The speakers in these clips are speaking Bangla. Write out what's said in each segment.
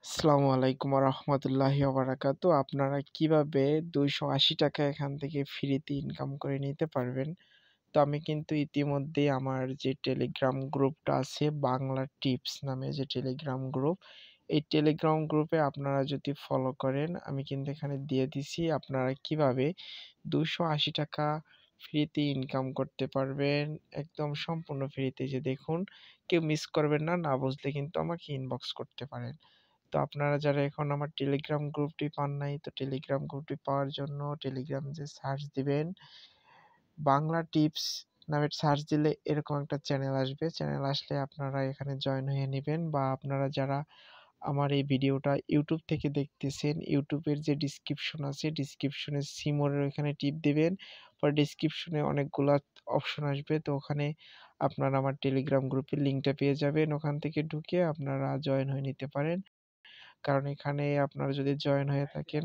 আসসালামু আলাইকুম রহমতুল্লাহি ওবারাকাতু। আপনারা কিভাবে ৳২৮০ এখান থেকে ফ্রিতে ইনকাম করে নিতে পারবেন। তো আমি কিন্তু ইতিমধ্যেই আমার যে টেলিগ্রাম গ্রুপটা আছে বাংলা টিপস নামে যে টেলিগ্রাম গ্রুপ, এই টেলিগ্রাম গ্রুপে আপনারা যদি ফলো করেন আমি কিন্তু এখানে দিয়ে দিছি আপনারা কিভাবে ৳২৮০ ফ্রিতে ইনকাম করতে পারবেন। একদম সম্পূর্ণ ফ্রিতে, যে দেখুন কেউ মিস করবেন না, না বুঝলে কিন্তু আমাকে ইনবক্স করতে পারেন। তো আপনারা যারা এখন আমার টেলিগ্রাম গ্রুপটি পান নাই, তো টেলিগ্রাম গ্রুপটি পাওয়ার জন্য টেলিগ্রাম যে সার্চ দিবেন, বাংলা টিপস নামে সার্চ দিলে এরকম একটা চ্যানেল আসবে। চ্যানেল আসলে আপনারা এখানে জয়েন হয়ে নিবেন, বা আপনারা যারা আমার এই ভিডিওটা ইউটিউব থেকে দেখতেছেন, ইউটিউবের যে ডেসক্রিপশন আছে, ডেসক্রিপশনে সিমোরের ওখানে টিপ দিবেন। পরে ডেসক্রিপশনে অনেকগুলা অপশন আসবে, তো ওখানে আপনারা আমার টেলিগ্রাম গ্রুপের লিঙ্কটা পেয়ে যাবেন। ওখান থেকে ঢুকে আপনারা জয়েন হয়ে নিতে পারেন। কারণ এখানে আপনারা যদি জয়েন হয়ে থাকেন,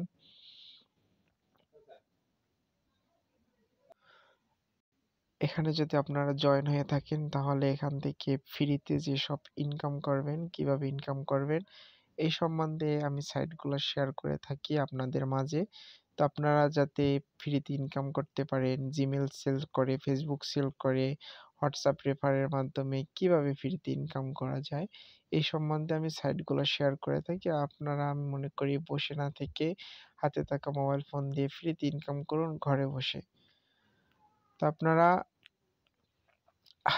এখানে যদি আপনারা জয়েন হয়ে থাকেন তাহলে এখান থেকে ফ্রিতে যেসব ইনকাম করবেন, কিভাবে ইনকাম করবেন এই সম্বন্ধে আমি সাইটগুলো শেয়ার করে থাকি আপনাদের মাঝে। তো আপনারা যাতে ফ্রিতে ইনকাম করতে পারেন, জিমেল সেল করে, ফেসবুক সেল করে, হোয়াটসঅ্যাপ রেফারের মাধ্যমে কিভাবে ফ্রিতে ইনকাম করা যায় এই সম্বন্ধে আমি সাইটগুলো শেয়ার করে থাকি। আপনারা আমি মনে করি বসে না থেকে হাতে থাকা মোবাইল ফোন দিয়ে ফ্রিতে ইনকাম করুন ঘরে বসে। তো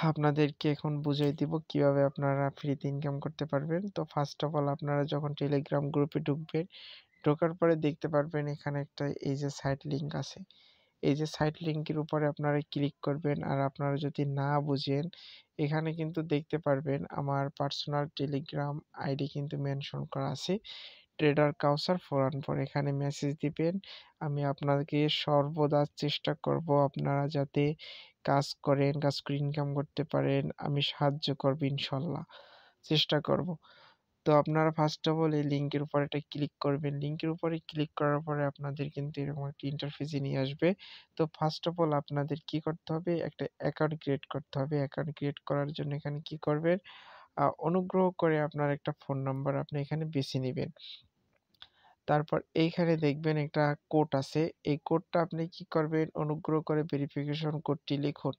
আপনাদেরকে এখন বুঝিয়ে দিব কিভাবে আপনারা ফ্রিতে ইনকাম করতে পারবেন। তো ফার্স্ট অফ অল আপনারা যখন টেলিগ্রাম গ্রুপে ঢুকবেন, ঢোকার পরে দেখতে পারবেন এখানে একটা এই যে সাইট লিঙ্ক আছে। এই যে সাইট লিঙ্কের উপরে আপনারা ক্লিক করবেন। আর আপনারা যদি না বুঝেন, এখানে কিন্তু দেখতে পারবেন আমার পার্সোনাল টেলিগ্রাম আইডি কিন্তু মেনশন করা আছে। ট্রেডার কাউসার 414 এখানে মেসেজ দিবেন। আমি আপনাকে সর্বদা চেষ্টা করব আপনারা যাতে কাজ করেন, কাজ করে ইনকাম করতে পারেন। আমি সাহায্য করব ইনশাল্লাহ। চেষ্টা করব। তো আপনারা ফার্স্ট অফ অল এই লিঙ্কের উপরে একটা ক্লিক করবেন। লিঙ্কের উপরে ক্লিক করার পরে আপনাদের কিন্তু এরকম একটা ইন্টারফেসে নিয়ে আসবে। তো ফার্স্ট অফ অল আপনাদের কি করতে হবে? একটা অ্যাকাউন্ট ক্রিয়েট করতে হবে। অ্যাকাউন্ট ক্রিয়েট করার জন্য এখানে কি করবেন? অনুগ্রহ করে আপনার একটা ফোন নাম্বার আপনি এখানে বেছে নিবেন। তারপর এইখানে দেখবেন একটা কোড আছে। এই কোডটা আপনি কি করবেন? অনুগ্রহ করে ভেরিফিকেশন কোডটি লিখুন।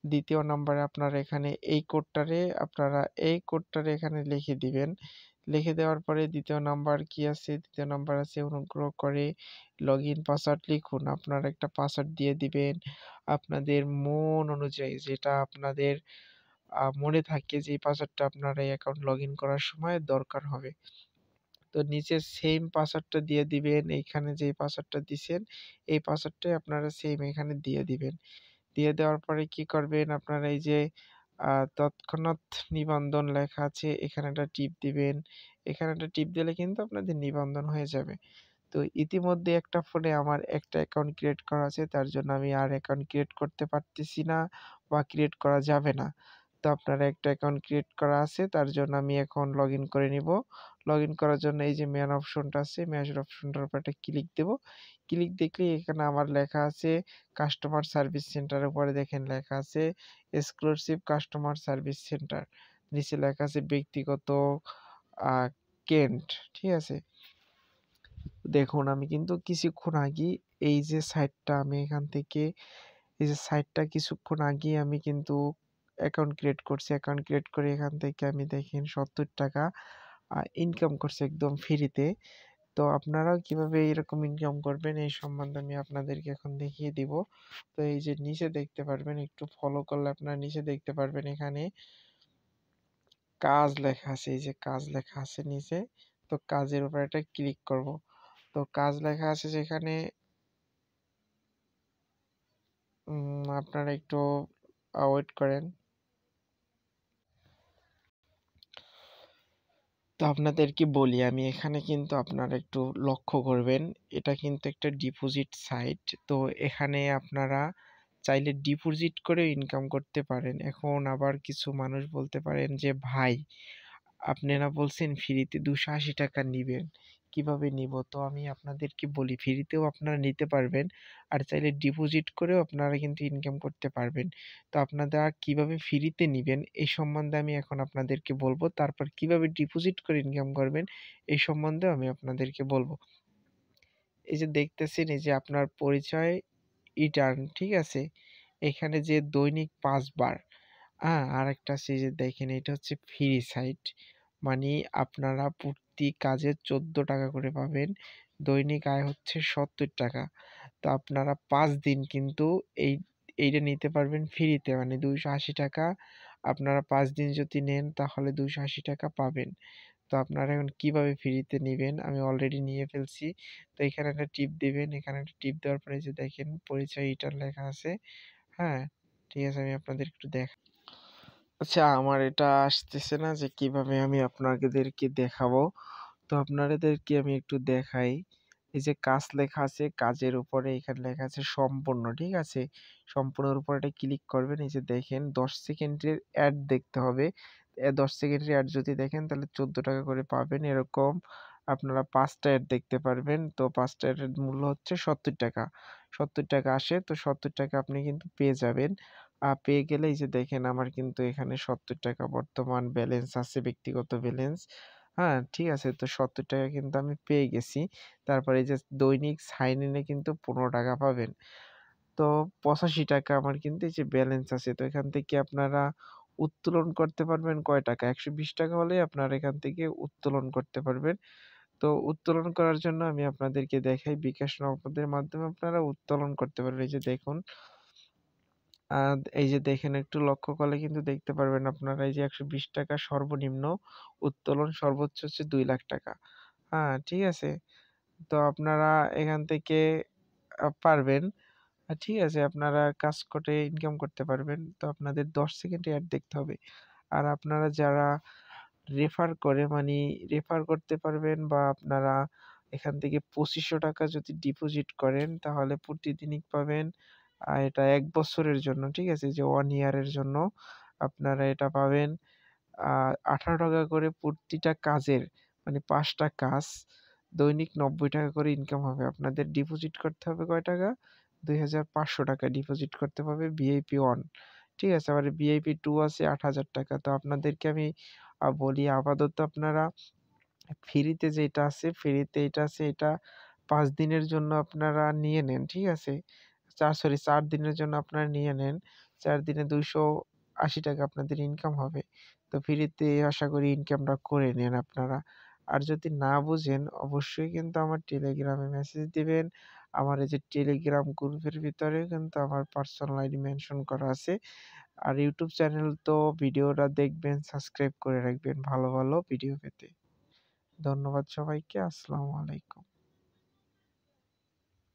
দ্বিতীয় নাম্বারে আপনারা এখানে এই কোডটারে এখানে লিখে দিবেন। লিখে দেওয়ার পরে দ্বিতীয় নাম্বার কি আছে? দ্বিতীয় নাম্বার আছে অনুগ্রহ করে লগইন পাসওয়ার্ড লিখুন। আপনারা একটা পাসওয়ার্ড দিয়ে দিবেন। আপনাদের মন অনুযায়ী যেটা আপনাদের মনে থাকে যে এই পাসওয়ার্ডটা আপনার এই অ্যাকাউন্ট লগইন করার সময় দরকার হবে। তো নিচে সেম পাসওয়ার্ডটা দিয়ে দিবেন। এইখানে যেই পাসওয়ার্ডটা দিছেন এই পাসওয়ার্ডটাই আপনারা সেম এখানে দিয়ে দিবেন। দিয়ে দেওয়ার পরে কি করবেন? আপনারা এই যে তৎক্ষণাৎ নিবন্ধন লেখা আছে এখানে একটা টিপ দিবেন। এখানে একটা টিপ দিলে কিন্তু আপনাদের নিবন্ধন হয়ে যাবে। তো ইতিমধ্যে একটা ফোনে আমার একটা অ্যাকাউন্ট ক্রিয়েট করা আছে, তার জন্য আমি আর অ্যাকাউন্ট ক্রিয়েট করতে পারতেছি না, বা ক্রিয়েট করা যাবে না। তো আপনার একটা অ্যাকাউন্ট ক্রিয়েট করা আছে, তার জন্য আমি এখন লগইন করে নিব। লগইন করার জন্য এই যে মেন অপশনটা আছে, মেন অপশনটার উপর একটা ক্লিক দেব। ক্লিক দেখলেই এখানে আমার লেখা আছে কাস্টমার সার্ভিস সেন্টারের উপরে দেখেন লেখা আছে এক্সক্লুসিভ কাস্টমার সার্ভিস সেন্টার। নিচে লেখা আছে ব্যক্তিগত আ কেন্ট। ঠিক আছে? দেখুন আমি কিন্তু কিছুক্ষণ আগেই এই যে সাইটটা আমি এখান থেকে এই যে সাইটটা কিছুক্ষণ আগেই আমি কিন্তু অ্যাকাউন্ট ক্রিয়েট করছি। অ্যাকাউন্ট ক্রিয়েট করে এখান থেকে আমি দেখেন ৳৭০ ইনকাম করছি একদম ফ্রিতে। তো আপনারাও কিভাবে এরকম ইনকাম করবেন এই সম্বন্ধে আমি আপনাদেরকে এখন দেখিয়ে দিব। তো এই যে নিচে দেখতে পারবেন, একটু ফলো করলে আপনারা নিচে দেখতে পারবেন এখানে কাজ লেখা আছে। এই যে কাজ লেখা আছে নিচে। তো কাজের উপর একটা ক্লিক করব। তো কাজ লেখা আছে যেখানে আপনারা একটু ওয়েট করেন। তো আপনাদেরকে বলি আমি এখানে কিন্তু আপনারা একটু লক্ষ্য করবেন। এটা কিন্তু একটা ডিপোজিট সাইট। তো এখানে আপনারা চাইলে ডিপোজিট করেও ইনকাম করতে পারেন। এখন আবার কিছু মানুষ বলতে পারেন যে, "ভাই, আপনারা বলছেন ফ্রিতে ৳২৮০ নিবেন। কিভাবে নিব? তো আমি আপনাদেরকে বলি ফ্রিতেও আপনারা নিতে পারবেন। আর চাইলে ডিপোজিট করেও আপনারা কিন্তু ইনকাম করতে পারবেন। তো আপনারা কিভাবে ফ্রিতে নিবেন এই সম্বন্ধে আমি এখন আপনাদেরকে বলব। তারপর কিভাবে ডিপোজিট করে ইনকাম করবেন এই সম্বন্ধেও আমি আপনাদেরকে বলব। এই যে দেখতেছেন এই যে আপনার পরিচয় রিটার্ন, ঠিক আছে? এখানে যে দৈনিক ৫ বার, আরেকটা আছে এই যে দেখেন এটা হচ্ছে ফ্রি সাইট। মানে আপনারা প্রতি কাজে ৳১৪ করে পাবেন। দৈনিক আয় হচ্ছে ৳৭০। তো আপনারা ৫ দিন কিন্তু এই এইটা নিতে পারবেন ফ্রিতে, মানে ৳২৮০। আপনারা ৫ দিন যদি নেন তাহলে ৳২৮০ পাবেন। তো আপনারা এখন কিভাবে ফ্রিতে নিবেন? আমি অলরেডি নিয়ে ফেলছি। তো এখানে একটা টিপ দিবেন। এখানে একটা টিপ দেওয়ার পরে এই যে দেখেন পরিচয় রিটার্ন লেখা আছে। হ্যাঁ? ঠিক আছে, আমি আপনাদের একটু আচ্ছা, আমার এটা আসতেছে না যে কিভাবে আমি আপনাদেরকে দেখাবো। তো আপনাদেরকে আমি একটু দেখাই। এই যে কাজ লেখা আছে, কাজের উপরে এখানে লেখা আছে সম্পূর্ণ, ঠিক আছে? সম্পূর্ণের উপর এটা ক্লিক করবেন। এই যে দেখেন ১০ সেকেন্ডের অ্যাড দেখতে হবে। ১০ সেকেন্ডের অ্যাড যদি দেখেন তাহলে ৳১৪ করে পাবেন। এরকম আপনারা ৫ টা অ্যাড দেখতে পারবেন। তো ৫ টা অ্যাডের মূল্য হচ্ছে ৳৭০। ৳৭০ আসে, তো ৳৭০ আপনি কিন্তু পেয়ে যাবেন। পেয়ে গেলে এই যে দেখেন আমার কিন্তু এখানে ৳৭০ বর্তমান ব্যালেন্স আছে, ব্যক্তিগত ব্যালেন্স। ঠিক আছে? তো ৳৭০ কিন্তু আমি পেয়ে গেছি। তারপরে এই যে দৈনিক সাইন ইন এ কিন্তু ৳১৫ পাবেন। তো ৳৮৫ আমার কিন্তু এই যে ব্যালেন্স আছে। তো এখান থেকে আপনারা উত্তোলন করতে পারবেন কয় টাকা? ৳১২০ হলেই আপনারা এখান থেকে উত্তোলন করতে পারবেন। তো উত্তোলন করার জন্য আমি আপনাদেরকে দেখাই বিকাশ নগদের মাধ্যমে আপনারা উত্তোলন করতে পারবেন। এই যে দেখুন, আ এই যে দেখেন একটু লক্ষ্য করলে কিন্তু দেখতে পারবেন আপনারা এই যে ৳১২০ সর্বনিম্ন উত্তোলন, সর্বোচ্চ হচ্ছে ৳২,০০,০০০। ঠিক আছে? তো আপনারা এখান থেকে পারবেন। ঠিক আছে? আপনারা কাজ করে ইনকাম করতে পারবেন। তো আপনাদের ১০ সেকেন্ড এড দেখতে হবে। আর আপনারা যারা রেফার করতে পারবেন বা আপনারা এখান থেকে ৳২৫০০ যদি ডিপোজিট করেন তাহলে প্রতিদিনই পাবেন। এটা ১ বছরের জন্য, ঠিক আছে? যে 1 ইয়ারের জন্য আপনারা এটা পাবেন আ ৳১৮ করে প্রতিটা কাজের, মানে ৫ টা কাজ দৈনিক ৳৯০ করে ইনকাম হবে। আপনাদের ডিপোজিট করতে হবে কয় টাকা? ৳২,৫০০ ডিপোজিট করতে হবে ভিআইপি 1, ঠিক আছে? আবার ভিআইপি 2 আছে ৳৮,০০০। তো আপনাদেরকে আমি বলি আপাতত আপনারা ফ্রিতে এটা আছে, এটা ৫ দিনের জন্য আপনারা নিয়ে নেন, ঠিক আছে? ৪ দিনের জন্য আপনারা নিয়ে নেন। ৪ দিনে ৳২৮০ আপনাদের ইনকাম হবে। তো ফ্রিতে আশা করি ইনকামটা করে নেন আপনারা। আর যদি না বুঝেন অবশ্যই কিন্তু আমার টেলিগ্রামে মেসেজ দিবেন। আমার এই যে টেলিগ্রাম গ্রুপের ভিতরে কিন্তু আমার পার্সোনাল আইডি মেনশন করা আছে। আর ইউটিউব চ্যানেল তো ভিডিওটা দেখবেন, সাবস্ক্রাইব করে রাখবেন ভালো, ভালো ভিডিও পেতে। ধন্যবাদ সবাইকে। আসসালামু আলাইকুম।